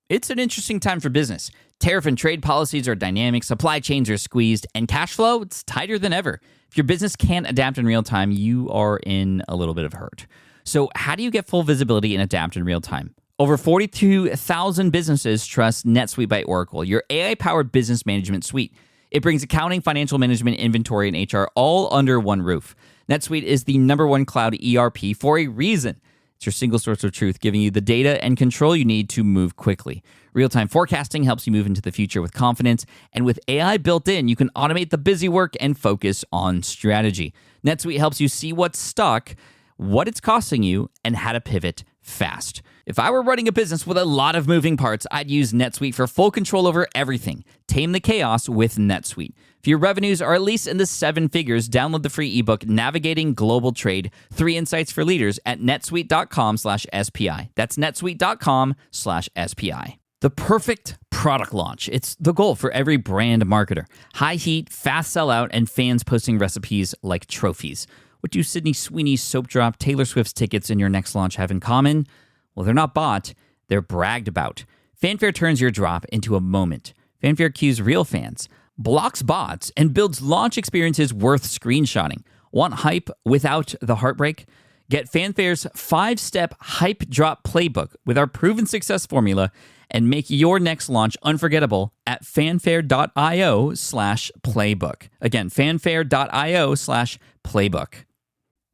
It's an interesting time for business. Tariff and trade policies are dynamic, supply chains are squeezed, and cash flow, it's tighter than ever. If your business can't adapt in real time, you are in a little bit of hurt. So how do you get full visibility and adapt in real time? Over 42,000 businesses trust NetSuite by Oracle, your AI-powered business management suite. It brings accounting, financial management, inventory, and HR all under one roof. NetSuite is the #1 cloud ERP for a reason. It's your single source of truth, giving you the data and control you need to move quickly. Real-time forecasting helps you move into the future with confidence, and with AI built in, you can automate the busy work and focus on strategy. NetSuite helps you see what's stuck, what it's costing you, and how to pivot fast. If I were running a business with a lot of moving parts, I'd use NetSuite for full control over everything. Tame the chaos with NetSuite. If your revenues are at least in the 7 figures, download the free ebook, Navigating Global Trade, 3 Insights for Leaders at netsuite.com/SPI. That's netsuite.com/SPI. The perfect product launch. It's the goal for every brand marketer. High heat, fast sellout, and fans posting recipes like trophies. What do Sydney Sweeney's soap drop, Taylor Swift's tickets, and your next launch have in common? Well, they're not bought, they're bragged about. Fanfare turns your drop into a moment. Fanfare cues real fans, blocks bots, and builds launch experiences worth screenshotting. Want hype without the heartbreak? Get Fanfare's 5-step hype drop playbook with our proven success formula and make your next launch unforgettable at fanfare.io/playbook. Again, fanfare.io/playbook.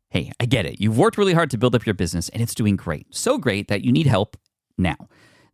Hey, I get it. You've worked really hard to build up your business, and it's doing great. So great that you need help now.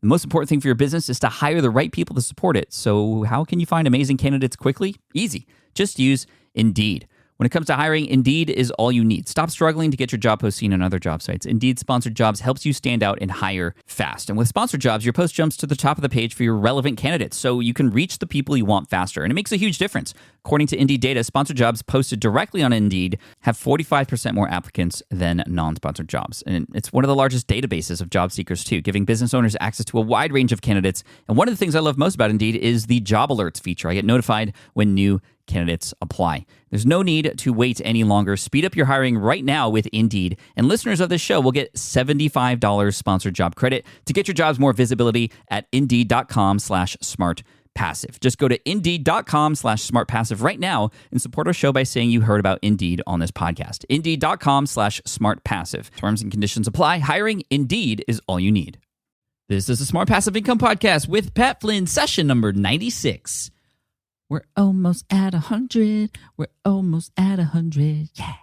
The most important thing for your business is to hire the right people to support it. So how can you find amazing candidates quickly? Easy. Just use Indeed. When it comes to hiring, Indeed is all you need. Stop struggling to get your job post seen on other job sites. Indeed Sponsored Jobs helps you stand out and hire fast. And with Sponsored Jobs, your post jumps to the top of the page for your relevant candidates, so you can reach the people you want faster. And it makes a huge difference. According to Indeed data, Sponsored Jobs posted directly on Indeed have 45% more applicants than non-sponsored jobs. And it's one of the largest databases of job seekers, too, giving business owners access to a wide range of candidates. And one of the things I love most about Indeed is the job alerts feature. I get notified when new candidates apply. There's no need to wait any longer. Speed up your hiring right now with Indeed. And listeners of this show will get $75 sponsored job credit to get your jobs more visibility at Indeed.com/smartpassive. Just go to Indeed.com/smartpassive right now and support our show by saying you heard about Indeed on this podcast. Indeed.com/smartpassive. Terms and conditions apply. Hiring Indeed is all you need. This is the Smart Passive Income Podcast with Pat Flynn, session number 96. We're almost at 100. We're almost at 100. Yeah.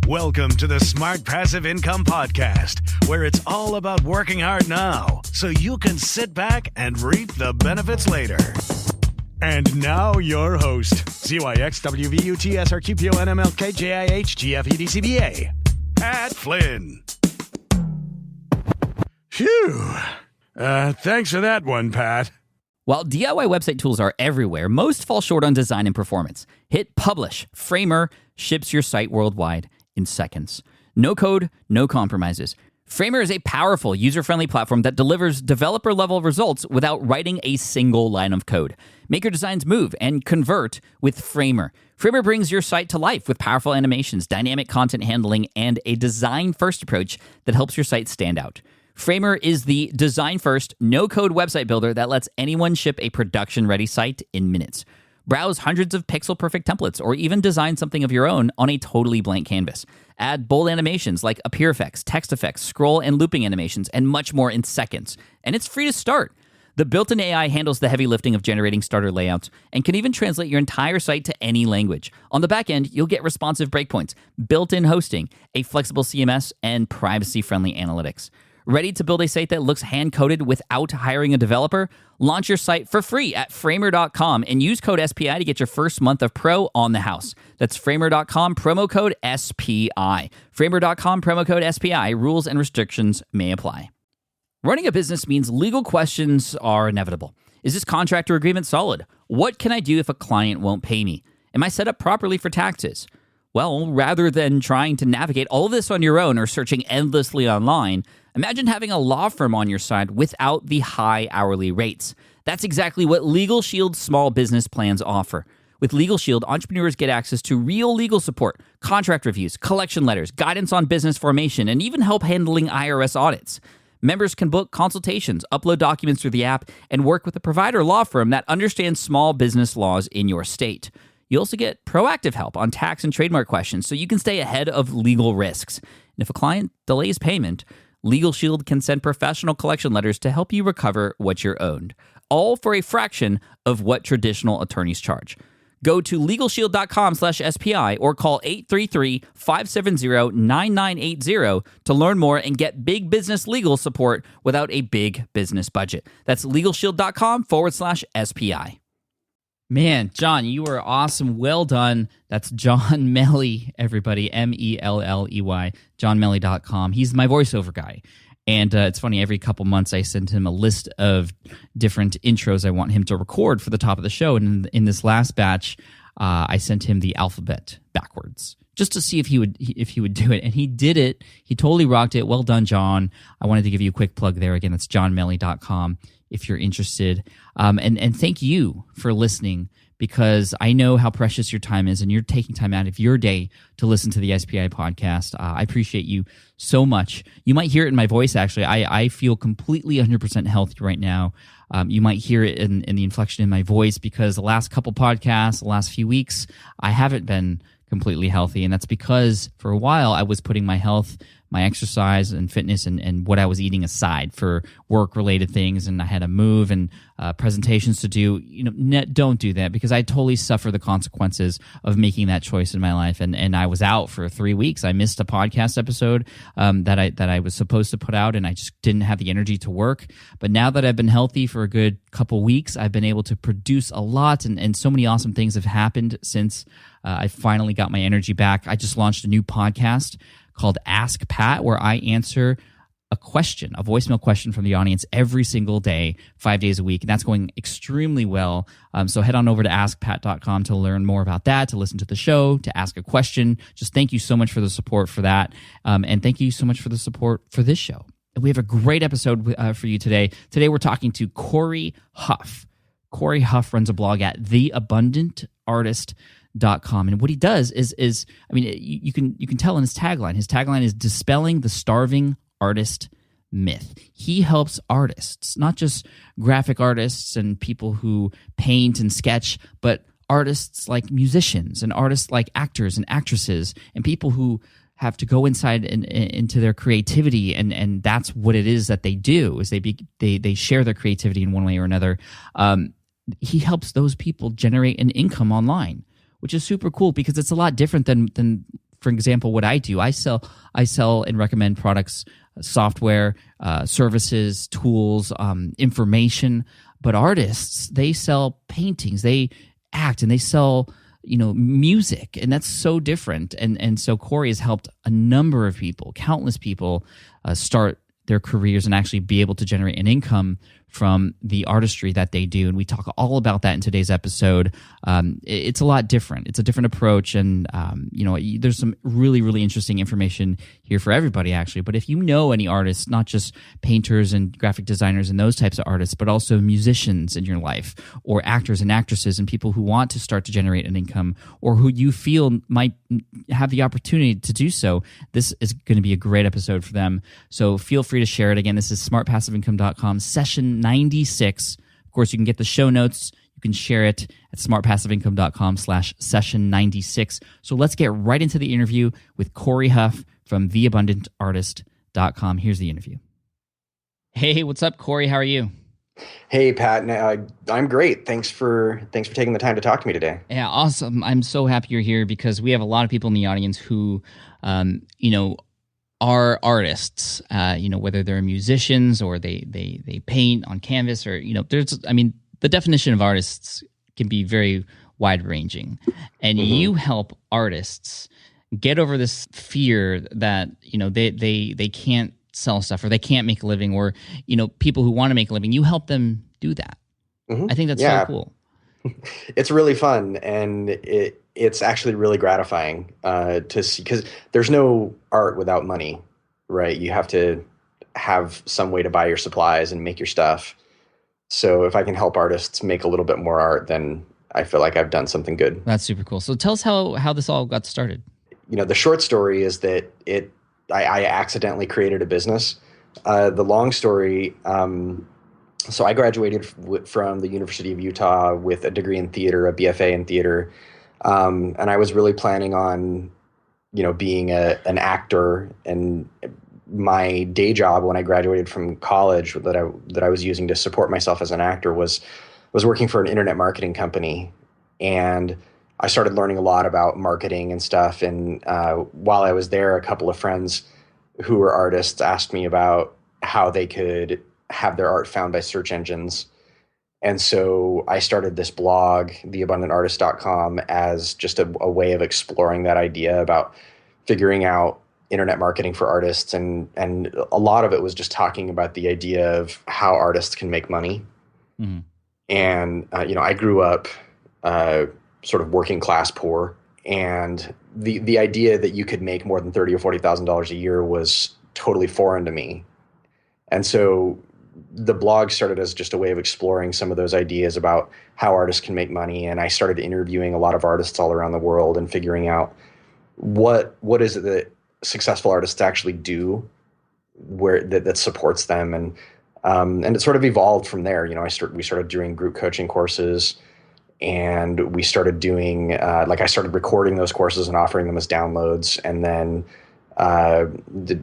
Welcome to the Smart Passive Income Podcast, where it's all about working hard now so you can sit back and reap the benefits later. And now your host, CYXWVUTSRQPONMLKJIHGFEDCBA, Pat Flynn. Phew. Thanks for that one, Pat. While DIY website tools are everywhere, most fall short on design and performance. Hit publish. Framer ships your site worldwide in seconds. No code, no compromises. Framer is a powerful, user-friendly platform that delivers developer-level results without writing a single line of code. Make your designs move and convert with Framer. Framer brings your site to life with powerful animations, dynamic content handling, and a design-first approach that helps your site stand out. Framer is the design-first, no-code website builder that lets anyone ship a production-ready site in minutes. Browse hundreds of pixel-perfect templates or even design something of your own on a totally blank canvas. Add bold animations like appear effects, text effects, scroll and looping animations, and much more in seconds. And it's free to start. The built-in AI handles the heavy lifting of generating starter layouts and can even translate your entire site to any language. On the back end, you'll get responsive breakpoints, built-in hosting, a flexible CMS, and privacy-friendly analytics. Ready to build a site that looks hand-coded without hiring a developer? Launch your site for free at Framer.com and use code SPI to get your first month of pro on the house. That's Framer.com, promo code SPI. Framer.com, promo code SPI. Rules and restrictions may apply. Running a business means legal questions are inevitable. Is this contract or agreement solid? What can I do if a client won't pay me? Am I set up properly for taxes? Well, rather than trying to navigate all of this on your own or searching endlessly online, imagine having a law firm on your side without the high hourly rates. That's exactly what Legal Shield's small business plans offer. With Legal Shield, entrepreneurs get access to real legal support, contract reviews, collection letters, guidance on business formation, and even help handling IRS audits. Members can book consultations, upload documents through the app, and work with a provider law firm that understands small business laws in your state. You also get proactive help on tax and trademark questions so you can stay ahead of legal risks. And if a client delays payment, Legal Shield can send professional collection letters to help you recover what you're owed, all for a fraction of what traditional attorneys charge. Go to LegalShield.com/SPI or call 833-570-9980 to learn more and get big business legal support without a big business budget. That's LegalShield.com/SPI. Man, John, you were awesome. Well done. That's John Melley, everybody, Melley, johnmelley.com. He's my voiceover guy. And it's funny, every couple months I send him a list of different intros I want him to record for the top of the show. And in this last batch, I sent him the alphabet backwards just to see if he would do it. And he did it. He totally rocked it. Well done, John. I wanted to give you a quick plug there. Again, that's johnmelley.com if you're interested. And thank you for listening, because I know how precious your time is, and you're taking time out of your day to listen to the SPI podcast. I appreciate you so much. You might hear it in my voice, actually. I feel completely 100% healthy right now. You might hear it in the inflection in my voice, because the last couple podcasts, the last few weeks, I haven't been completely healthy, and that's because for a while I was putting my health, my exercise and fitness and what I was eating aside for work-related things, and I had to move and presentations to do. Don't do that, because I totally suffer the consequences of making that choice in my life. And I was out for 3 weeks. I missed a podcast episode that I was supposed to put out, and I just didn't have the energy to work. But now that I've been healthy for a good couple weeks, I've been able to produce a lot, and so many awesome things have happened since I finally got my energy back. I just launched a new podcast called Ask Pat, where I answer a voicemail question from the audience every single day, 5 days a week. And that's going extremely well. So head on over to askpat.com to learn more about that, to listen to the show, to ask a question. Just thank you so much for the support for that. And thank you so much for the support for this show. And we have a great episode for you today. Today we're talking to Cory Huff. Cory Huff runs a blog at theabundantartist.com. And what he does is you can tell in his tagline. His tagline is dispelling the starving artist myth. He helps artists, not just graphic artists and people who paint and sketch, but artists like musicians and artists like actors and actresses and people who have to go inside and into their creativity, and that's what it is that they do, is they share their creativity in one way or another. He helps those people generate an income online, which is super cool, because it's a lot different than for example, what I do. I sell and recommend products, software, services, tools, information. But artists, they sell paintings, they act, and they sell music, and that's so different. And so Cory has helped a number of people, countless people, start their careers and actually be able to generate an income from the artistry that they do. And we talk all about that in today's episode. It's a lot different. It's a different approach. And, there's some really, really interesting information here for everybody, actually. But if you know any artists, not just painters and graphic designers and those types of artists, but also musicians in your life, or actors and actresses and people who want to start to generate an income, or who you feel might have the opportunity to do so, this is going to be a great episode for them. So feel free to share it. Again, this is smartpassiveincome.com, session 96. Of course, you can get the show notes. You can share it at smartpassiveincome.com/session96. So let's get right into the interview with Cory Huff from theabundantartist.com. Here's the interview. Hey, what's up, Cory? How are you? Hey, Pat. I'm great. Thanks for taking the time to talk to me today. Yeah, awesome. I'm so happy you're here, because we have a lot of people in the audience who, are artists, whether they're musicians or they paint on canvas, or, the definition of artists can be very wide ranging. And you help artists get over this fear that, they can't sell stuff, or they can't make a living, or, people who want to make a living, you help them do that. I think that's so cool. It's really fun, and it's actually really gratifying to see, because there's no art without money, right? You have to have some way to buy your supplies and make your stuff. So if I can help artists make a little bit more art, then I feel like I've done something good. That's super cool. So tell us how this all got started. The short story is that I accidentally created a business The long story. So I graduated from the University of Utah with a degree in theater, a BFA in theater, and I was really planning on, being an actor. And my day job when I graduated from college that I was using to support myself as an actor was working for an internet marketing company. And I started learning a lot about marketing and stuff. And while I was there, a couple of friends who were artists asked me about how they could have their art found by search engines. And so I started this blog, theabundantartist.com, as just a way of exploring that idea about figuring out internet marketing for artists. And a lot of it was just talking about the idea of how artists can make money. Mm-hmm. And, I grew up sort of working class poor. And the idea that you could make more than $30,000 or $40,000 a year was totally foreign to me. And so the blog started as just a way of exploring some of those ideas about how artists can make money. And I started interviewing a lot of artists all around the world and figuring out what is it that successful artists actually do that supports them. And it sort of evolved from there. We started doing group coaching courses, and we started doing, I started recording those courses and offering them as downloads, and then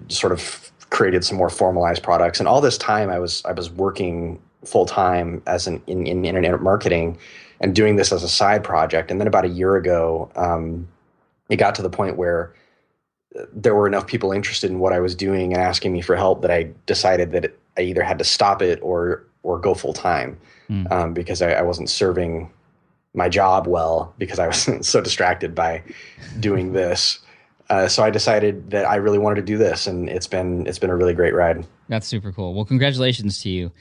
sort of created some more formalized products. And all this time I was working full time in internet marketing and doing this as a side project. And then about a year ago, it got to the point where there were enough people interested in what I was doing and asking me for help that I decided that I either had to stop it or go full time, because I wasn't serving my job well, because I was so distracted by doing this. So I decided that I really wanted to do this, and it's been a really great ride. That's super cool. Well, congratulations to you.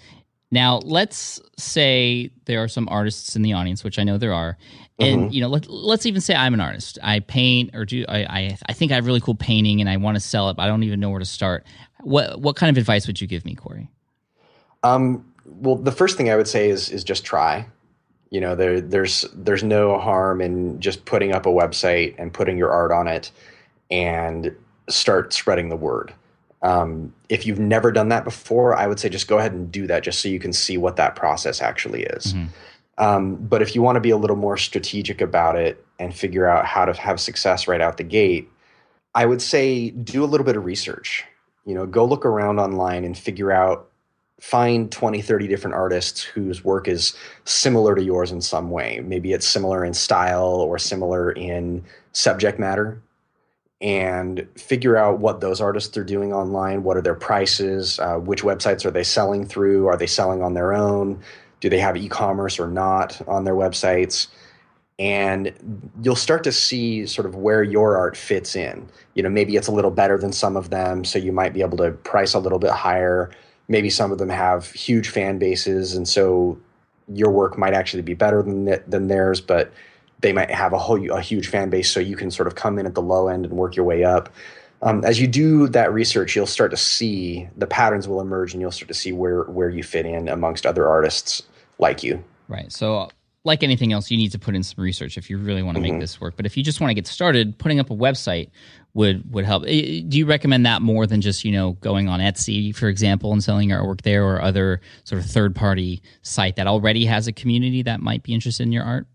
Now, let's say there are some artists in the audience, which I know there are, and let's even say I'm an artist. I paint, or I think I have really cool painting, and I want to sell it, but I don't even know where to start. What kind of advice would you give me, Cory? Well, the first thing I would say is just try. There's no harm in just putting up a website and putting your art on it and start spreading the word. If you've never done that before, I would say just go ahead and do that, just so you can see what that process actually is. Mm-hmm. But if you want to be a little more strategic about it and figure out how to have success right out the gate, I would say do a little bit of research. Go look around online and find 20, 30 different artists whose work is similar to yours in some way. Maybe it's similar in style or similar in subject matter. And figure out what those artists are doing online. What are their prices? Which websites are they selling through? Are they selling on their own? Do they have e-commerce or not on their websites? And you'll start to see sort of where your art fits in. Maybe it's a little better than some of them, so you might be able to price a little bit higher. Maybe some of them have huge fan bases, and so your work might actually be better than theirs, but they might have a huge fan base, so you can sort of come in at the low end and work your way up. As you do that research, you'll start to see the patterns will emerge, and you'll start to see where you fit in amongst other artists like you. Right. So like anything else, you need to put in some research if you really want to make this work. But if you just want to get started, putting up a website would help. Do you recommend that more than just, going on Etsy, for example, and selling your artwork there, or other sort of third-party site that already has a community that might be interested in your art?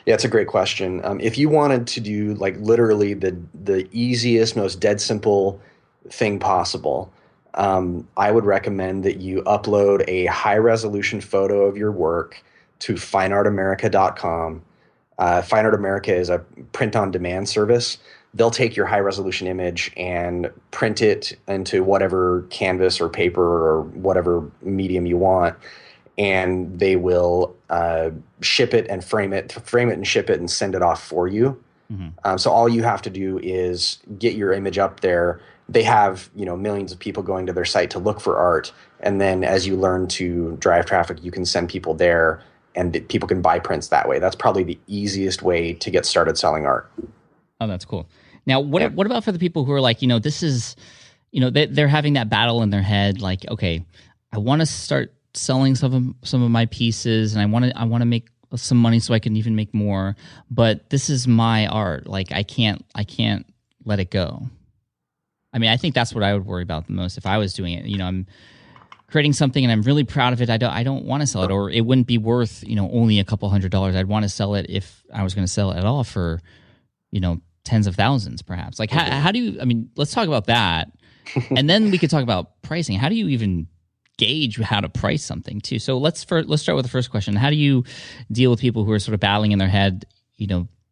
Yeah, it's a great question. If you wanted to do literally the easiest, most dead simple thing possible, I would recommend that you upload a high resolution photo of your work to fineartamerica.com. Fine Art America is a print on demand service. They'll take your high resolution image and print it into whatever canvas or paper or whatever medium you want. And they will ship it and frame it and ship it and send it off for you. Mm-hmm. So all you have to do is get your image up there. They have millions of people going to their site to look for art, and then as you learn to drive traffic, you can send people there, and people can buy prints that way. That's probably the easiest way to get started selling art. Oh, that's cool. Now, what about for the people who are like, this is, they're having that battle in their head, like, okay, I want to start selling some of my pieces, and I want to make some money so I can even make more, but this is my art. Like I can't let it go. I mean, I think that's what I would worry about the most if I was doing it. I'm creating something and I'm really proud of it. I don't want to sell it, or it wouldn't be worth, only a couple $100s. I'd want to sell it if I was going to sell it at all for, tens of thousands perhaps. Like how do you, let's talk about that. And then we could talk about pricing. How do you even gauge how to price something too? So let's start with the first question. How do you deal with people who are sort of battling in their head,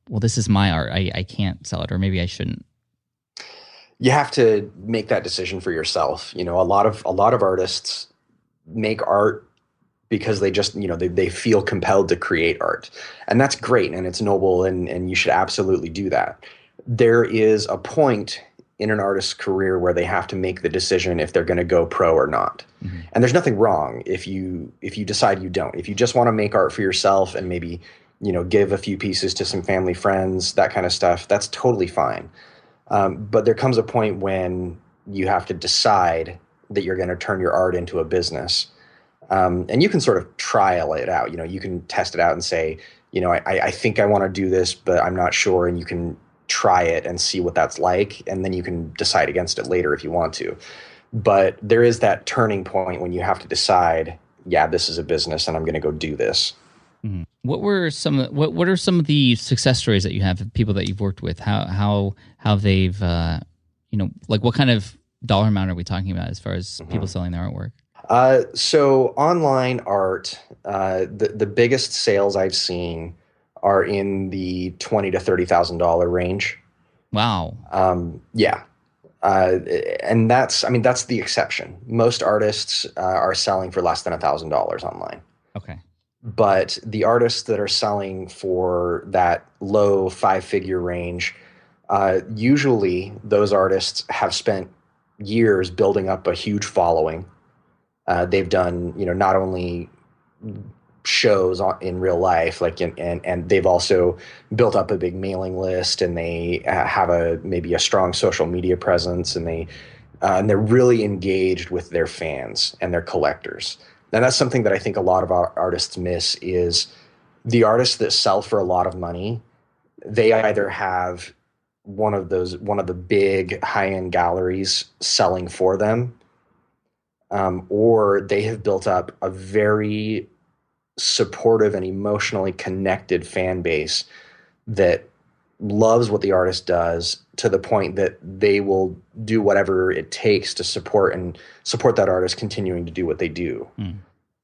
well, this is my art. I can't sell it, or maybe I shouldn't. You have to make that decision for yourself. A lot of artists make art because they just, they feel compelled to create art. And that's great, and it's noble, and you should absolutely do that. There is a point in an artist's career where they have to make the decision if they're going to go pro or not. Mm-hmm. And there's nothing wrong if you decide you don't. If you just want to make art for yourself and maybe, give a few pieces to some family, friends, that kind of stuff, that's totally fine. But there comes a point when you have to decide that you're going to turn your art into a business. And you can sort of trial it out. You can test it out and say, I think I want to do this, but I'm not sure. And you can try it and see what that's like. And then you can decide against it later if you want to. But there is that turning point when you have to decide, yeah, this is a business and I'm going to go do this. Mm-hmm. What are some of the success stories that you have of people that you've worked with? How they've, like what kind of dollar amount are we talking about as far as people selling their artwork? So online art, the biggest sales I've seen are in the $20,000 to $30,000 range. Wow. Yeah. And that's the exception. Most artists are selling for less than $1,000 online. Okay. But the artists that are selling for that low 5-figure range, usually those artists have spent years building up a huge following. They've done, not only shows in real life, and they've also built up a big mailing list, and they have maybe a strong social media presence, and they're really engaged with their fans and their collectors. And that's something that I think a lot of our artists miss is the artists that sell for a lot of money. They either have one of the big high-end galleries selling for them, or they have built up a very supportive and emotionally connected fan base that loves what the artist does to the point that they will do whatever it takes to support that artist continuing to do what they do.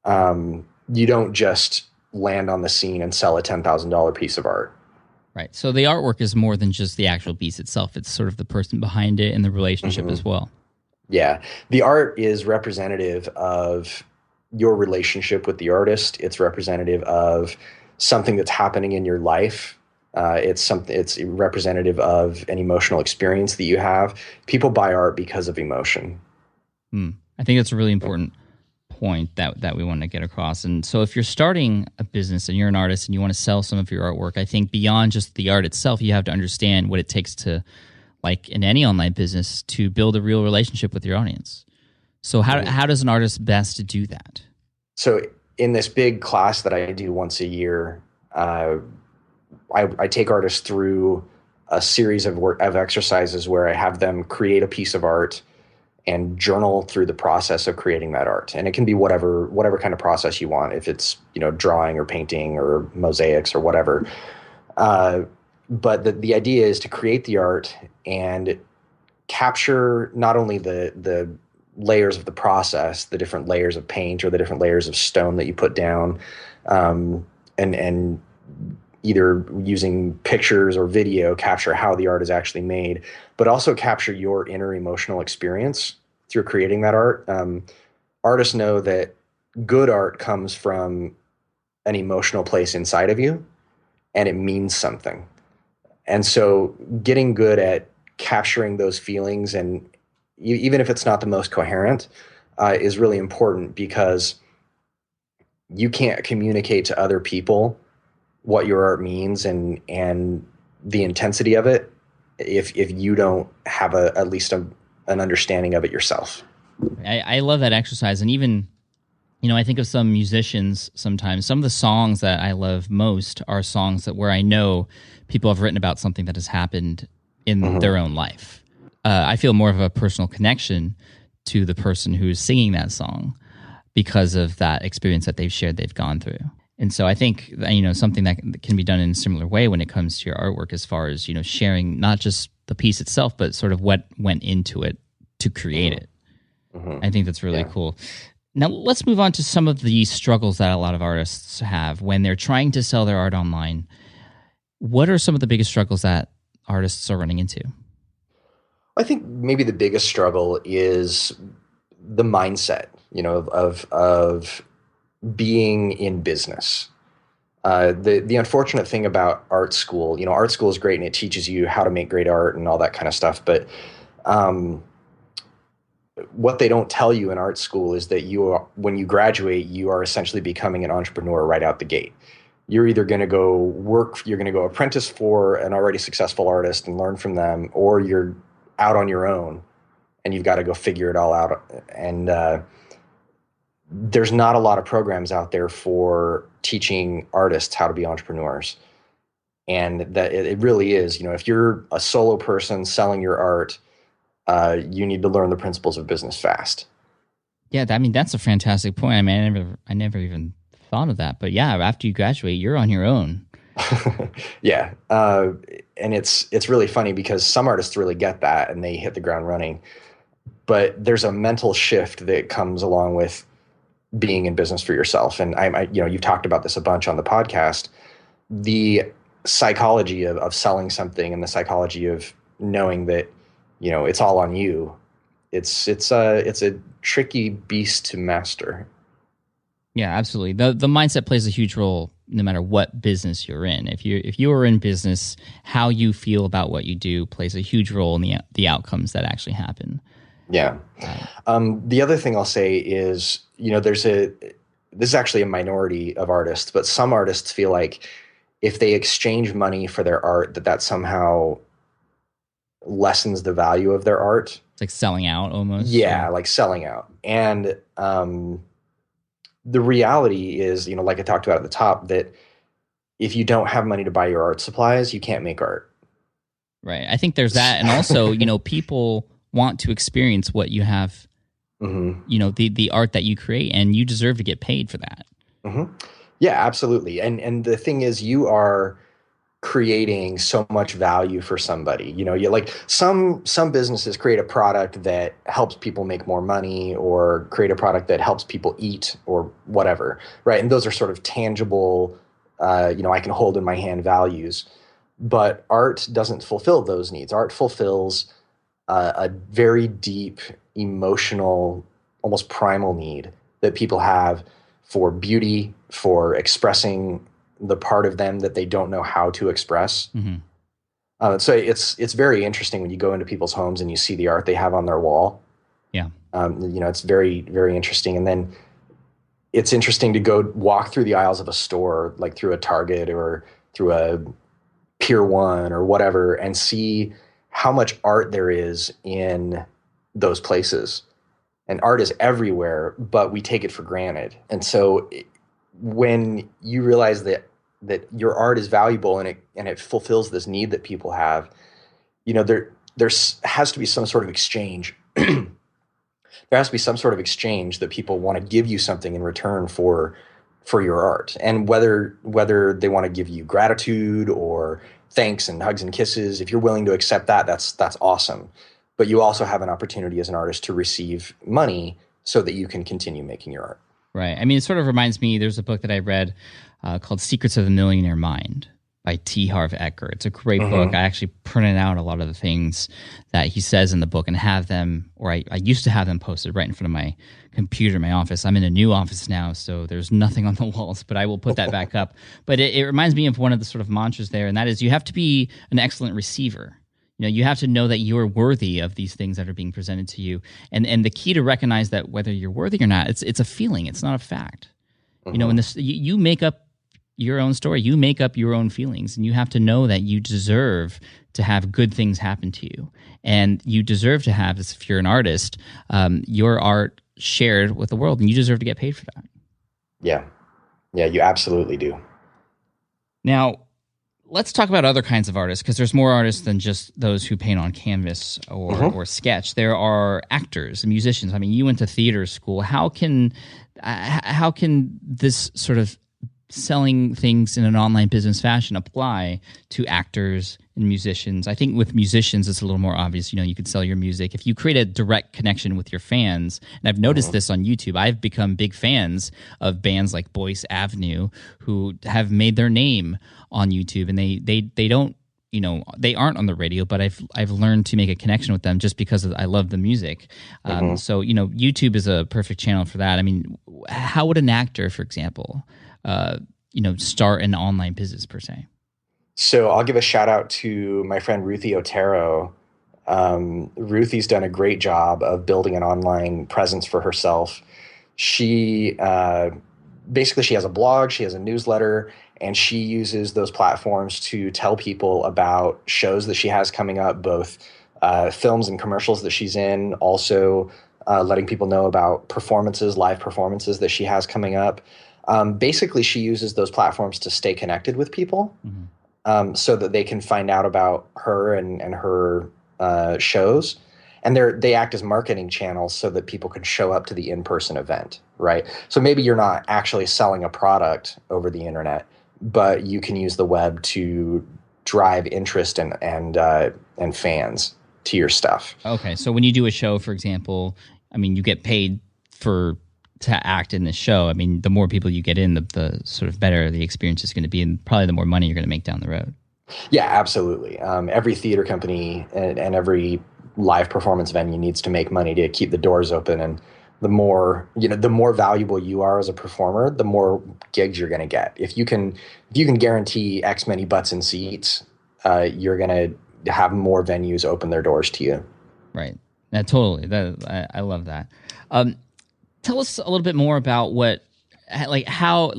You don't just land on the scene and sell a $10,000 piece of art. Right. So the artwork is more than just the actual piece itself. It's sort of the person behind it and the relationship as well. Yeah. The art is representative of your relationship with the artist. It's representative of something that's happening in your life. It's representative of an emotional experience that you have. People buy art because of emotion. I think that's a really important point that we want to get across. And so if you're starting a business and you're an artist and you want to sell some of your artwork, I think beyond just the art itself, you have to understand what it takes to, like in any online business, to build a real relationship with your audience. So how does an artist best do that? So in this big class that I do once a year, I take artists through a series of exercises where I have them create a piece of art and journal through the process of creating that art. And it can be whatever kind of process you want, if it's, drawing or painting or mosaics or whatever. But the idea is to create the art and capture not only the layers of the process, the different layers of paint or the different layers of stone that you put down, and either using pictures or video, capture how the art is actually made, but also capture your inner emotional experience through creating that art. Artists know that good art comes from an emotional place inside of you, and it means something. And so getting good at capturing those feelings, and even if it's not the most coherent, is really important, because you can't communicate to other people what your art means and the intensity of it if you don't have at least an understanding of it yourself. I love that exercise. And even, I think of some musicians sometimes. Some of the songs that I love most are songs where I know people have written about something that has happened in their own life. I feel more of a personal connection to the person who's singing that song because of that experience that they've shared, they've gone through. And so I think, something that can be done in a similar way when it comes to your artwork, as far as, sharing not just the piece itself, but sort of what went into it to create it. I think that's really cool. Now, let's move on to some of the struggles that a lot of artists have when they're trying to sell their art online. What are some of the biggest struggles that artists are running into? I think maybe the biggest struggle is the mindset, of being in business. The unfortunate thing about art school, art school is great and it teaches you how to make great art and all that kind of stuff. But what they don't tell you in art school is that when you graduate, you are essentially becoming an entrepreneur right out the gate. You're either going to go work, you're going to go apprentice for an already successful artist and learn from them, or you're out on your own and you've got to go figure it all out. And there's not a lot of programs out there for teaching artists how to be entrepreneurs. And that it really is, if you're a solo person selling your art, you need to learn the principles of business fast. Yeah, that's a fantastic point. I mean, I never even thought of that. But yeah, after you graduate, you're on your own. Yeah. And it's really funny because some artists really get that and they hit the ground running. But there's a mental shift that comes along with being in business for yourself. And you've talked about this a bunch on the podcast, the psychology of selling something and the psychology of knowing that, it's all on you. It's a tricky beast to master. Yeah, absolutely. The mindset plays a huge role no matter what business you're in. If you are in business, how you feel about what you do plays a huge role in the outcomes that actually happen. Yeah. The other thing I'll say is, this is actually a minority of artists, but some artists feel like if they exchange money for their art, that somehow lessens the value of their art. It's like selling out almost. Yeah, like selling out. And the reality is, like I talked about at the top, that if you don't have money to buy your art supplies, you can't make art. Right. I think there's that. And also, people want to experience what you have, the art that you create, and you deserve to get paid for that. Yeah, absolutely. And the thing is, you are creating so much value for somebody. You like some businesses create a product that helps people make more money, or create a product that helps people eat, or whatever, right? And those are sort of tangible, I can hold in my hand values. But art doesn't fulfill those needs. Art fulfills a very deep, emotional, almost primal need that people have for beauty, for expressing the part of them that they don't know how to express. So it's very interesting when you go into people's homes and you see the art they have on their wall. Yeah. It's very, very interesting. And then it's interesting to go walk through the aisles of a store, like through a Target or through a Pier 1 or whatever, and see how much art there is in those places. And art is everywhere, but we take it for granted. And so when you realize that your art is valuable and it fulfills this need that people have, there has to be some sort of exchange. There has to be some sort of exchange that people want to give you something in return for your art. And whether they want to give you gratitude or thanks and hugs and kisses, if you're willing to accept that, that's awesome. But you also have an opportunity as an artist to receive money so that you can continue making your art. Right. I mean, it sort of reminds me, there's a book that I read called Secrets of the Millionaire Mind by T. Harv Eker. It's a great book. I actually printed out a lot of the things that he says in the book and have them, or I used to have them posted right in front of my computer in my office. I'm in a new office now, so there's nothing on the walls, but I will put that back up. But it reminds me of one of the sort of mantras there, and that is you have to be an excellent receiver. You have to know that you're worthy of these things that are being presented to you. And the key to recognize that whether you're worthy or not, it's a feeling. It's not a fact. And this, you make up your own story. You make up your own feelings, and you have to know that you deserve to have good things happen to you. And you deserve to have, if you're an artist, your art shared with the world, and you deserve to get paid for that. Yeah. Yeah, you absolutely do. Now, let's talk about other kinds of artists, because there's more artists than just those who paint on canvas or sketch. There are actors and musicians. I mean, you went to theater school. How can this sort of selling things in an online business fashion apply to actors and musicians? I think with musicians, it's a little more obvious. You could sell your music. If you create a direct connection with your fans, and I've noticed this on YouTube, I've become big fans of bands like Boyce Avenue, who have made their name on YouTube, and they don't, they aren't on the radio, but I've learned to make a connection with them just because I love the music. So, YouTube is a perfect channel for that. I mean, how would an actor, for example, start an online business per se? So I'll give a shout out to my friend Ruthie Otero. Ruthie's done a great job of building an online presence for herself. She basically she has a blog, she has a newsletter, and she uses those platforms to tell people about shows that she has coming up, both films and commercials that she's in, also letting people know about live performances that she has coming up. Basically, she uses those platforms to stay connected with people, so that they can find out about her and her shows. And they act as marketing channels so that people can show up to the in-person event, right? So maybe you're not actually selling a product over the internet, but you can use the web to drive interest and fans to your stuff. Okay, so when you do a show, for example, I mean, you get paid to act in this show. I mean, the more people you get in, the sort of better the experience is going to be, and probably the more money you're going to make down the road. Yeah, absolutely. Every theater company and every live performance venue needs to make money to keep the doors open. And the more valuable you are as a performer, the more gigs you're going to get. If you can guarantee X many butts and seats, you're going to have more venues open their doors to you. Right. Totally. I love that. Tell us a little bit more about how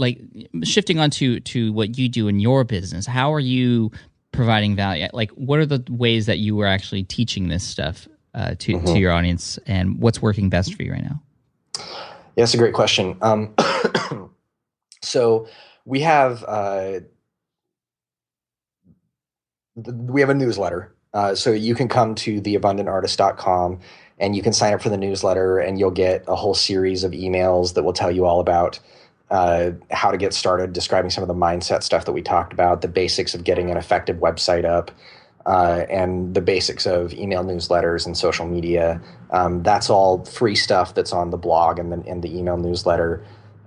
shifting on to what you do in your business. How are you providing value? Like, what are the ways that you are actually teaching this stuff to your audience, and what's working best for you right now? Yeah, that's a great question. So we have a newsletter. So you can come to theabundantartist.com and you can sign up for the newsletter, and you'll get a whole series of emails that will tell you all about how to get started, describing some of the mindset stuff that we talked about, the basics of getting an effective website up, and the basics of email newsletters and social media. That's all free stuff that's on the blog and the email newsletter.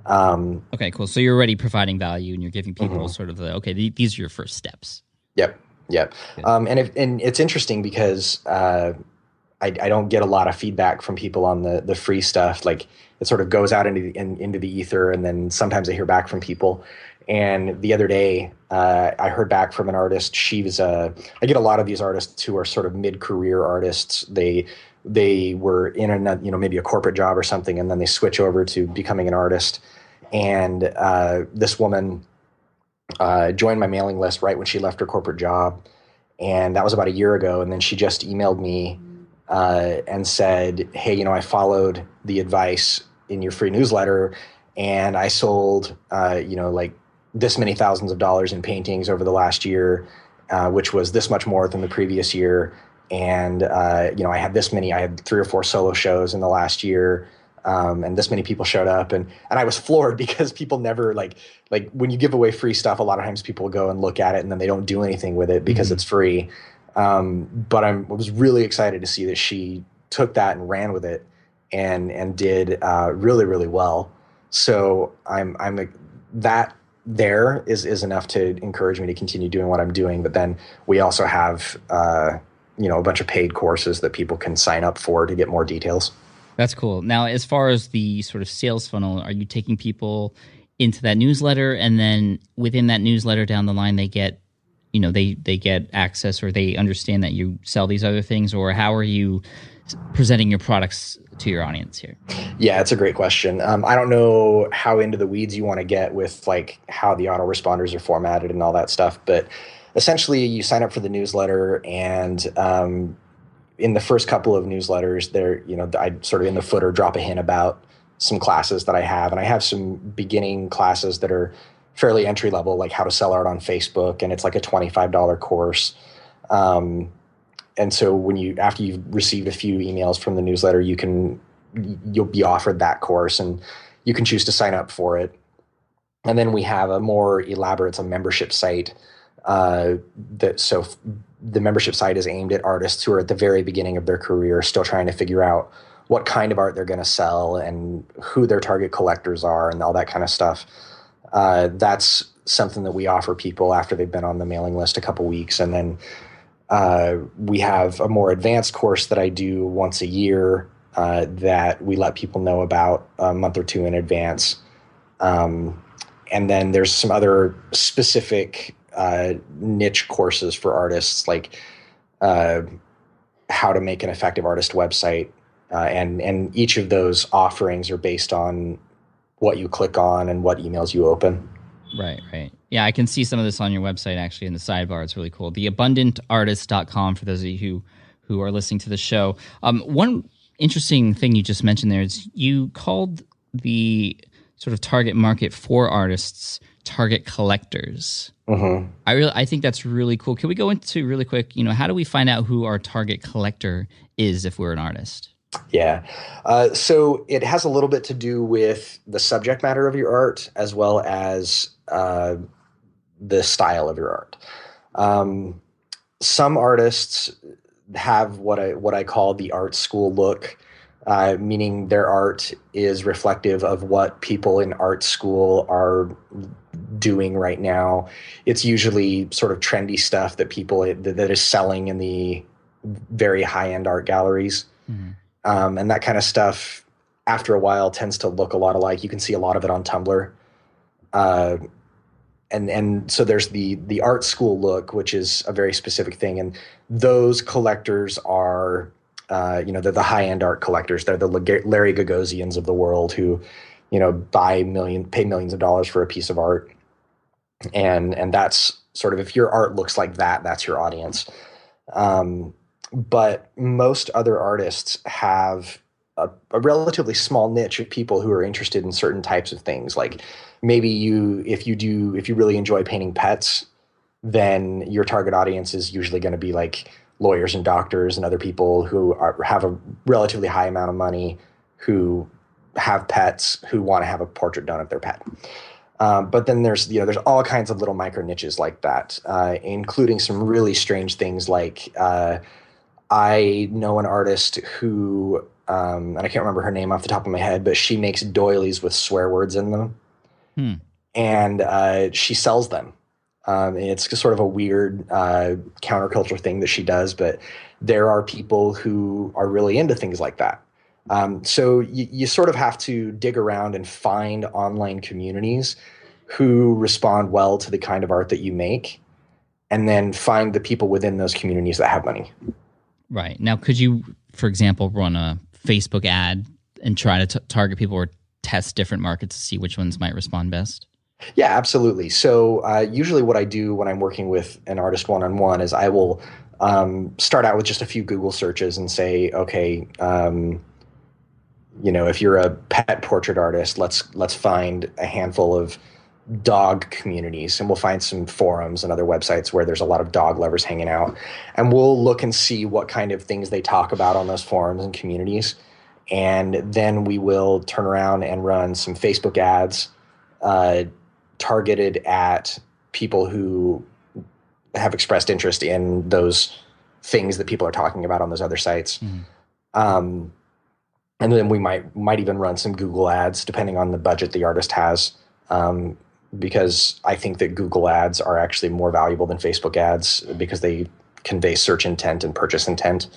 Okay, cool. So you're already providing value, and you're giving people sort of these are your first steps. Yep. And it's interesting because I don't get a lot of feedback from people on the free stuff. Like, it sort of goes out into the ether, and then sometimes I hear back from people. And the other day, I heard back from an artist. I get a lot of these artists who are sort of mid-career artists. They were in maybe a corporate job or something, and then they switch over to becoming an artist. And this woman joined my mailing list right when she left her corporate job, and that was about a year ago. And then she just emailed me and said, "Hey, I followed the advice in your free newsletter, and I sold, like this many thousands of dollars in paintings over the last year, which was this much more than the previous year. And I had 3 or 4 solo shows in the last year, and this many people showed up." And I was floored because people never like when you give away free stuff, a lot of times people go and look at it and then they don't do anything with it because it's free. But I was really excited to see that she took that and ran with it and did really, really well. So that there is enough to encourage me to continue doing what I'm doing. But then we also have a bunch of paid courses that people can sign up for to get more details. That's cool. Now, as far as the sort of sales funnel, are you taking people into that newsletter, and then within that newsletter down the line they get they get access, or they understand that you sell these other things, or how are you presenting your products to your audience here? Yeah, it's a great question. I don't know how into the weeds you want to get with like how the autoresponders are formatted and all that stuff, but essentially you sign up for the newsletter, and in the first couple of newsletters there, I sort of in the footer drop a hint about some classes that I have, and I have some beginning classes that are fairly entry level, like how to sell art on Facebook, and it's like a $25 course. And so after you've received a few emails from the newsletter, you'll be offered that course, and you can choose to sign up for it. And then we have a more elaborate, it's a membership site. So the membership site is aimed at artists who are at the very beginning of their career, still trying to figure out what kind of art they're going to sell and who their target collectors are and all that kind of stuff. That's something that we offer people after they've been on the mailing list a couple weeks. And then we have a more advanced course that I do once a year that we let people know about a month or two in advance. And then there's some other specific niche courses for artists, like how to make an effective artist website. And each of those offerings are based on what you click on and what emails you open. Right. Yeah, I can see some of this on your website, actually, in the sidebar. It's really cool. Theabundantartist.com for those of you who are listening to the show. One interesting thing you just mentioned there is you called the sort of target market for artists target collectors. Mm-hmm. I think that's really cool. Can we go into really quick, how do we find out who our target collector is if we're an artist? Yeah. So it has a little bit to do with the subject matter of your art as well as the style of your art. Some artists have what I call the art school look, meaning their art is reflective of what people in art school are doing right now. It's usually sort of trendy stuff that that is selling in the very high-end art galleries. Mm-hmm. And that kind of stuff, after a while, tends to look a lot alike. You can see a lot of it on Tumblr. And so there's the art school look, which is a very specific thing. And those collectors are, they're the high-end art collectors. They're the Larry Gagosians of the world who, pay millions of dollars for a piece of art. And that's sort of, if your art looks like that, that's your audience. But most other artists have a relatively small niche of people who are interested in certain types of things. Like maybe if you really enjoy painting pets, then your target audience is usually going to be like lawyers and doctors and other people who have a relatively high amount of money, who have pets, who want to have a portrait done of their pet. But then there's all kinds of little micro niches like that, including some really strange things like, I know an artist who, and I can't remember her name off the top of my head, but she makes doilies with swear words in them. And she sells them. It's sort of a weird counterculture thing that she does, but there are people who are really into things like that. So you sort of have to dig around and find online communities who respond well to the kind of art that you make, and then find the people within those communities that have money. Right. Now, could you, for example, run a Facebook ad and try to target people or test different markets to see which ones might respond best? Yeah, absolutely. So usually what I do when I'm working with an artist one-on-one is I will start out with just a few Google searches and say, okay, if you're a pet portrait artist, let's find a handful of dog communities, and we'll find some forums and other websites where there's a lot of dog lovers hanging out, and we'll look and see what kind of things they talk about on those forums and communities. And then we will turn around and run some Facebook ads targeted at people who have expressed interest in those things that people are talking about on those other sites. Mm-hmm. And then we might even run some Google ads depending on the budget the artist has. Because I think that Google ads are actually more valuable than Facebook ads because they convey search intent and purchase intent.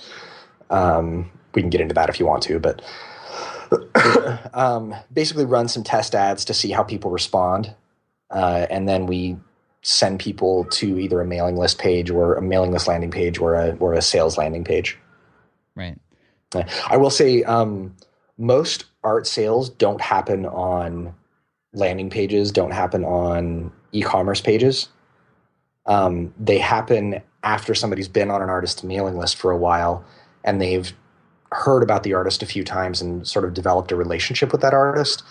We can get into that if you want to, but basically run some test ads to see how people respond. And then we send people to either a mailing list page or a mailing list landing page or a sales landing page. Right. I will say most art sales don't happen on landing pages, don't happen on e-commerce pages. They happen after somebody's been on an artist's mailing list for a while and they've heard about the artist a few times and sort of developed a relationship with that artist,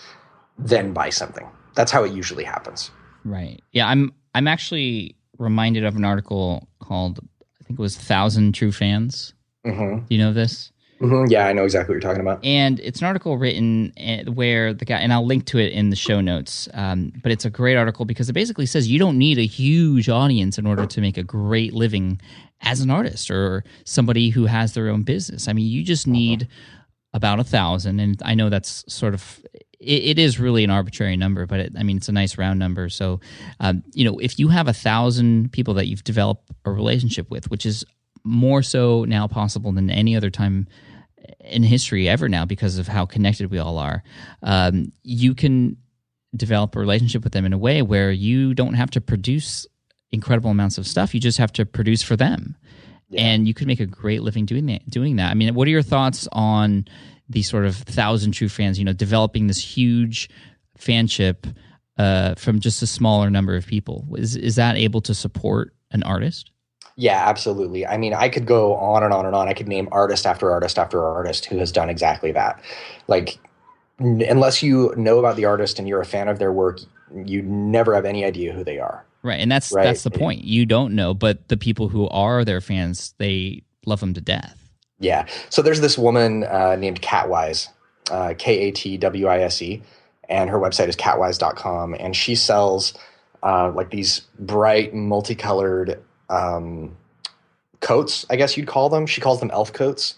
then buy something. That's how it usually happens. Right. Yeah, I'm actually reminded of an article called, I think it was 1,000 True Fans. Do you know this? Yeah, I know exactly what you're talking about. And it's an article written where the guy, and I'll link to it in the show notes, but it's a great article because it basically says you don't need a huge audience in order to make a great living as an artist or somebody who has their own business. I mean, you just need about 1,000, and I know that's sort of, it is really an arbitrary number, but it's a nice round number. So, if you have 1,000 people that you've developed a relationship with, which is more so now possible than any other time in history ever now because of how connected we all are, you can develop a relationship with them in a way where you don't have to produce incredible amounts of stuff. You just have to produce for them. Yeah. And you could make a great living doing that. I mean, what are your thoughts on the sort of 1,000 True Fans, developing this huge fanship from just a smaller number of people? Is that able to support an artist? Yeah, absolutely. I mean, I could go on and on and on. I could name artist after artist after artist who has done exactly that. Like, unless you know about the artist and you're a fan of their work, you never have any idea who they are. Right, and that's the point. You don't know, but the people who are their fans, they love them to death. Yeah. So there's this woman named Catwise, Katwise, and her website is catwise.com, and she sells like these bright, multicolored coats, I guess you'd call them. She calls them elf coats.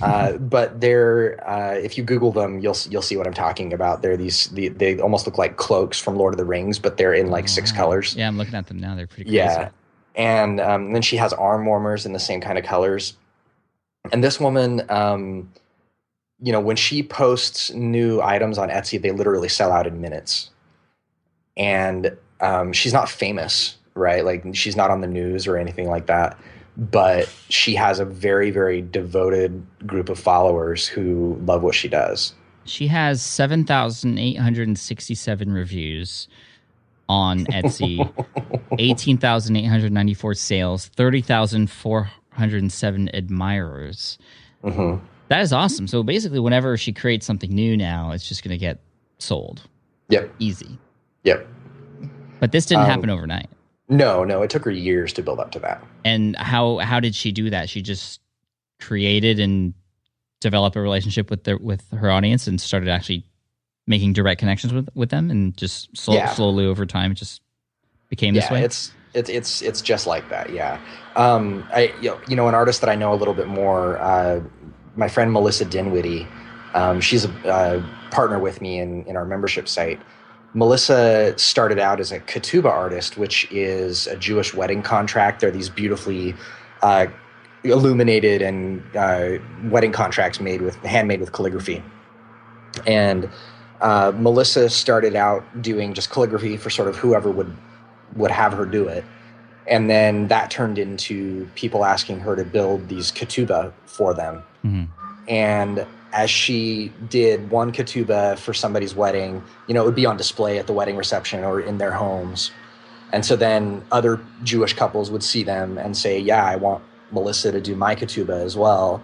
But they're if you Google them, you'll see what I'm talking about. They're they almost look like cloaks from Lord of the Rings, but they're in like 6 colors. Yeah, I'm looking at them now. They're pretty crazy. Yeah, and then she has arm warmers in the same kind of colors. And this woman, when she posts new items on Etsy, they literally sell out in minutes. And she's not famous, right? Like, she's not on the news or anything like that. But she has a very, very devoted group of followers who love what she does. She has 7,867 reviews on Etsy, 18,894 sales, 30,407 admirers. Mm-hmm. That is awesome. So basically, whenever she creates something new now, it's just going to get sold. Yep. Easy. Yep. But this didn't happen overnight. No, it took her years to build up to that. And how did she do that? She just created and developed a relationship with her audience and started actually making direct connections with them, and just slowly over time it just became this way. It's just like that. Yeah. An artist that I know a little bit more, my friend Melissa Dinwiddie, she's a partner with me in our membership site. Melissa started out as a ketubah artist, which is a Jewish wedding contract. They're these beautifully illuminated and wedding contracts handmade with calligraphy. And Melissa started out doing just calligraphy for sort of whoever would have her do it. And then that turned into people asking her to build these ketubah for them. Mm-hmm. And as she did one ketubah for somebody's wedding, it would be on display at the wedding reception or in their homes. And so then other Jewish couples would see them and say, yeah, I want Melissa to do my ketubah as well.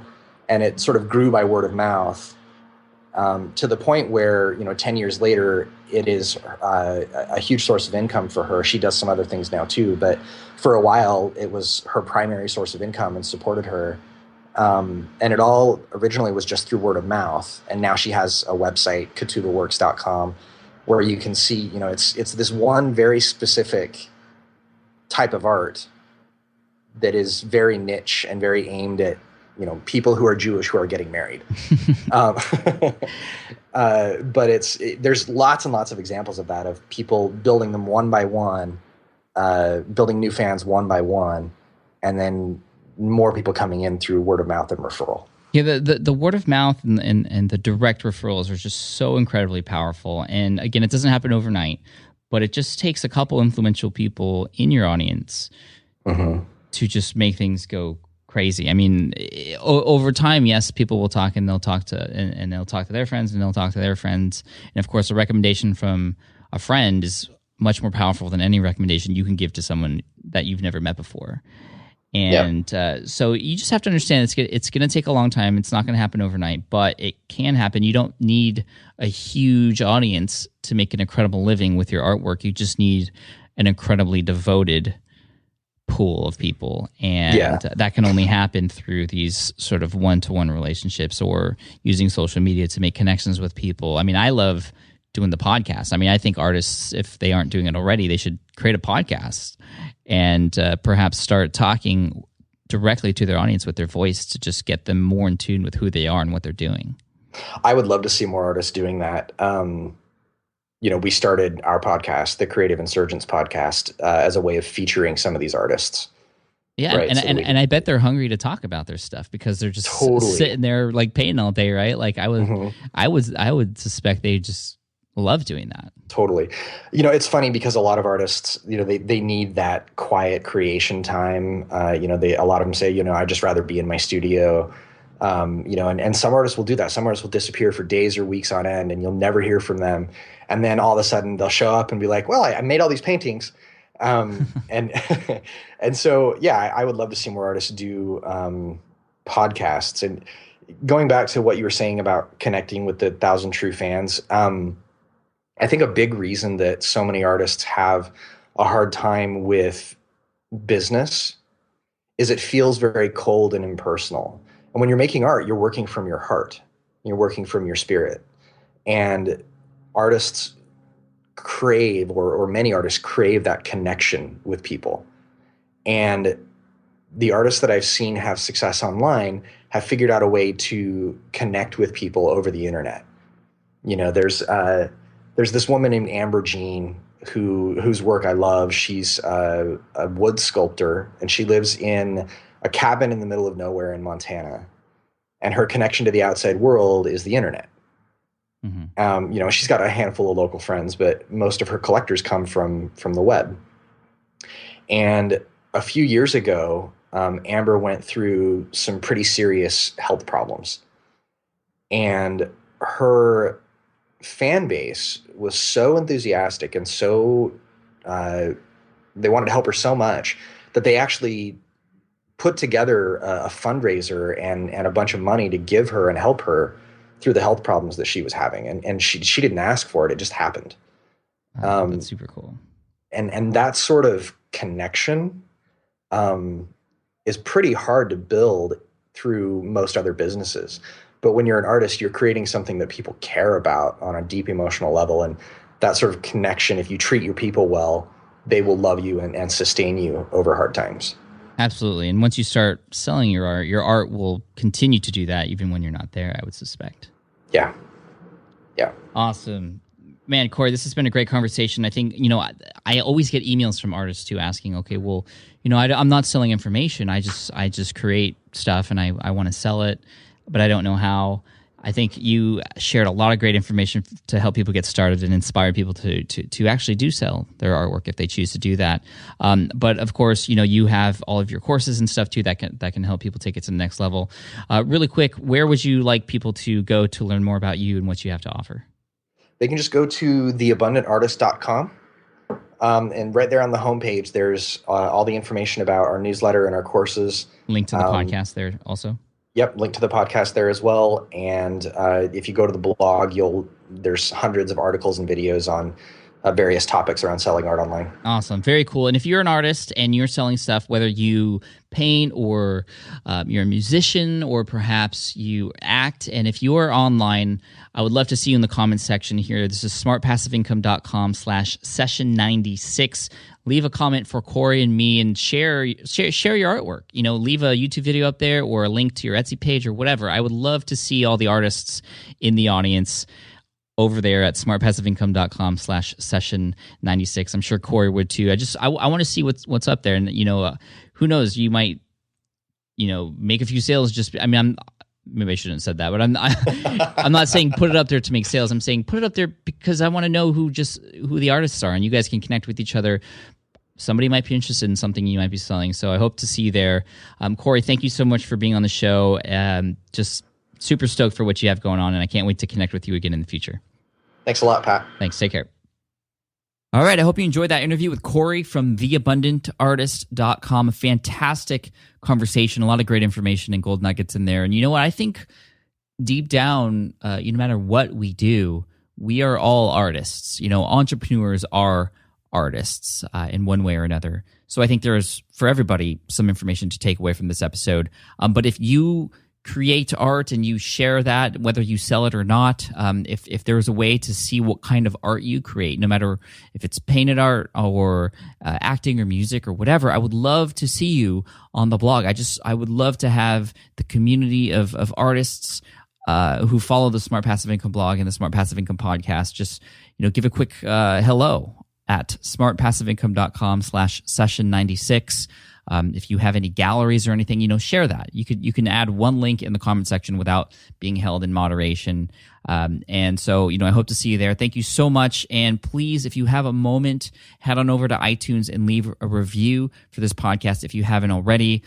And it sort of grew by word of mouth to the point where, 10 years later, it is a huge source of income for her. She does some other things now too, but for a while it was her primary source of income and supported her. And it all originally was just through word of mouth. And now she has a website, ketubahworks.com, where you can see, it's this one very specific type of art that is very niche and very aimed at, people who are Jewish who are getting married. But there's lots and lots of examples of that, of people building them one by one, building new fans one by one, and then more people coming in through word of mouth and referral. Yeah, the word of mouth and the direct referrals are just so incredibly powerful. And again, it doesn't happen overnight, but it just takes a couple influential people in your audience to just make things go crazy. I mean, over time, yes, people will talk and they'll talk to and they'll talk to their friends and they'll talk to their friends. And of course, a recommendation from a friend is much more powerful than any recommendation you can give to someone that you've never met before. And so you just have to understand it's going to take a long time. It's not going to happen overnight, but it can happen. You don't need a huge audience to make an incredible living with your artwork. You just need an incredibly devoted pool of people. And that can only happen through these sort of one-to-one relationships or using social media to make connections with people. I mean, I love doing the podcast. I mean, I think artists, if they aren't doing it already, they should create a podcast and perhaps start talking directly to their audience with their voice to just get them more in tune with who they are and what they're doing. I would love to see more artists doing that. We started our podcast, the Creative Insurgents podcast, as a way of featuring some of these artists. Yeah, right? and I bet they're hungry to talk about their stuff because they're just sitting there like painting all day, right? Like I would suspect they just love doing that. Totally. It's funny because a lot of artists, they need that quiet creation time. A lot of them say, I'd just rather be in my studio. And some artists will do that. Some artists will disappear for days or weeks on end and you'll never hear from them. And then all of a sudden they'll show up and be like, well, I made all these paintings. And so, I would love to see more artists do podcasts. And going back to what you were saying about connecting with the 1,000 true fans, I think a big reason that so many artists have a hard time with business is it feels very cold and impersonal. And when you're making art, you're working from your heart. You're working from your spirit. And artists crave, or many artists crave, that connection with people. And the artists that I've seen have success online have figured out a way to connect with people over the internet. There's this woman named Amber Jean whose work I love. She's a wood sculptor, and she lives in a cabin in the middle of nowhere in Montana. And her connection to the outside world is the internet. Mm-hmm. She's got a handful of local friends, but most of her collectors come from the web. And a few years ago, Amber went through some pretty serious health problems. And her fan base was so enthusiastic and so they wanted to help her so much that they actually put together a fundraiser and a bunch of money to give her and help her through the health problems that she was having. And she didn't ask for it. It just happened. That's super cool. And that sort of connection is pretty hard to build through most other businesses. But when you're an artist, you're creating something that people care about on a deep emotional level. And that sort of connection, if you treat your people well, they will love you and sustain you over hard times. Absolutely. And once you start selling your art will continue to do that even when you're not there, I would suspect. Yeah. Awesome. Man, Cory, this has been a great conversation. I think, I always get emails from artists too asking, okay, well, I'm not selling information. I just create stuff and I want to sell it, but I don't know how. I think you shared a lot of great information to help people get started and inspire people to actually do sell their artwork if they choose to do that. But of course, you have all of your courses and stuff too that can help people take it to the next level. Really quick, where would you like people to go to learn more about you and what you have to offer? They can just go to theabundantartist.com. And right there on the homepage, there's all the information about our newsletter and our courses. Link to the podcast there also. Yep, link to the podcast there as well. And if you go to the blog, there's hundreds of articles and videos on various topics around selling art online. Awesome. Very cool. And if you're an artist and you're selling stuff, whether you paint or you're a musician or perhaps you act, and if you're online, I would love to see you in the comments section here. This is smartpassiveincome.com/session96. Leave a comment for Cory and me and share your artwork. Leave a YouTube video up there or a link to your Etsy page or whatever. I would love to see all the artists in the audience over there at smartpassiveincome.com/session96. I'm sure Cory would too. I want to see what's up there. And, who knows, you might, make a few sales. Maybe I shouldn't have said that, but I'm not saying put it up there to make sales. I'm saying put it up there because I want to know who the artists are, and you guys can connect with each other. Somebody might be interested in something you might be selling. So I hope to see you there. Cory, thank you so much for being on the show. Just super stoked for what you have going on, and I can't wait to connect with you again in the future. Thanks a lot, Pat. Thanks. Take care. All right, I hope you enjoyed that interview with Cory from theabundantartist.com. A fantastic conversation, a lot of great information and gold nuggets in there. And you know what? I think deep down, no matter what we do, we are all artists. Entrepreneurs are artists in one way or another. So I think there's, for everybody, some information to take away from this episode. But if you create art and you share that, whether you sell it or not, if there's a way to see what kind of art you create, no matter if it's painted art or acting or music or whatever, I would love to see you on the blog. I would love to have the community of artists who follow the Smart Passive Income blog and the Smart Passive Income podcast. Just give a quick hello at smartpassiveincome.com/session96. If you have any galleries or anything, share that. You can add one link in the comment section without being held in moderation. And so, I hope to see you there. Thank you so much. And please, if you have a moment, head on over to iTunes and leave a review for this podcast if you haven't already.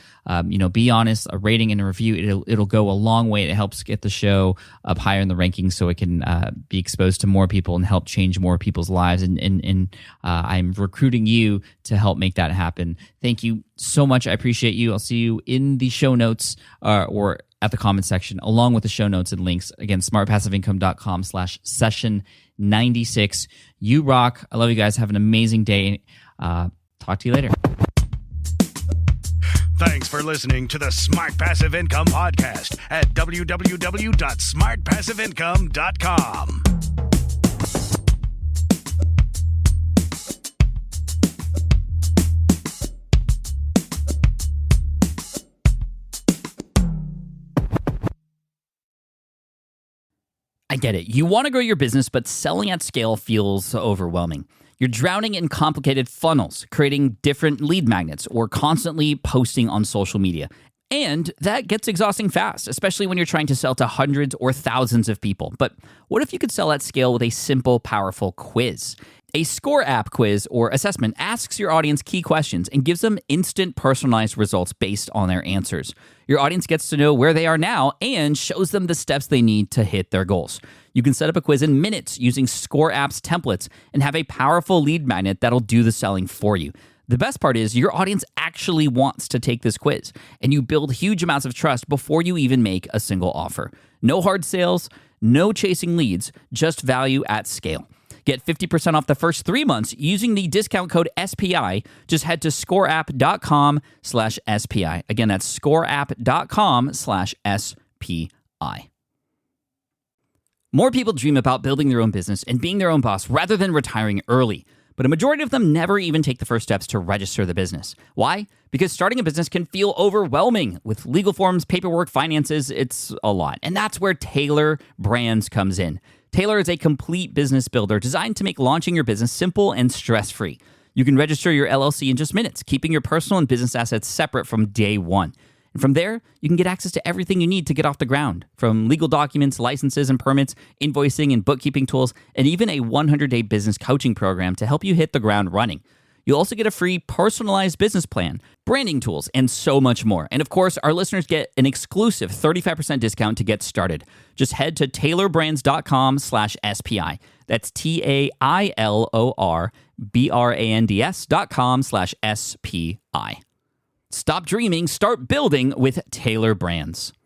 Be honest, a rating and a review, it'll go a long way. It helps get the show up higher in the rankings so it can be exposed to more people and help change more people's lives. And I'm recruiting you to help make that happen. Thank you so much. I appreciate you. I'll see you in the show notes or at the comment section, along with the show notes and links. Again, smartpassiveincome.com/session96. You rock. I love you guys. Have an amazing day. Talk to you later. Thanks for listening to the Smart Passive Income Podcast at www.smartpassiveincome.com. I get it. You want to grow your business, but selling at scale feels overwhelming. You're drowning in complicated funnels, creating different lead magnets, or constantly posting on social media. And that gets exhausting fast, especially when you're trying to sell to hundreds or thousands of people. But what if you could sell at scale with a simple, powerful quiz? A score app quiz or assessment asks your audience key questions and gives them instant personalized results based on their answers. Your audience gets to know where they are now and shows them the steps they need to hit their goals. You can set up a quiz in minutes using Score App's templates and have a powerful lead magnet that'll do the selling for you. The best part is your audience actually wants to take this quiz, and you build huge amounts of trust before you even make a single offer. No hard sales, no chasing leads, just value at scale. Get 50% off the first 3 months using the discount code SPI. Just head to scoreapp.com/SPI. Again, that's scoreapp.com/SPI. More people dream about building their own business and being their own boss rather than retiring early. But a majority of them never even take the first steps to register the business. Why? Because starting a business can feel overwhelming. With legal forms, paperwork, finances, it's a lot. And that's where Taylor Brands comes in. Taylor is a complete business builder designed to make launching your business simple and stress-free. You can register your LLC in just minutes, keeping your personal and business assets separate from day one. And from there, you can get access to everything you need to get off the ground, from legal documents, licenses and permits, invoicing and bookkeeping tools, and even a 100-day business coaching program to help you hit the ground running. You'll also get a free personalized business plan, branding tools, and so much more. And of course, our listeners get an exclusive 35% discount to get started. Just head to taylorbrands.com/SPI. That's TAILORBRANDS.com/SPI. Stop dreaming, start building with Taylor Brands.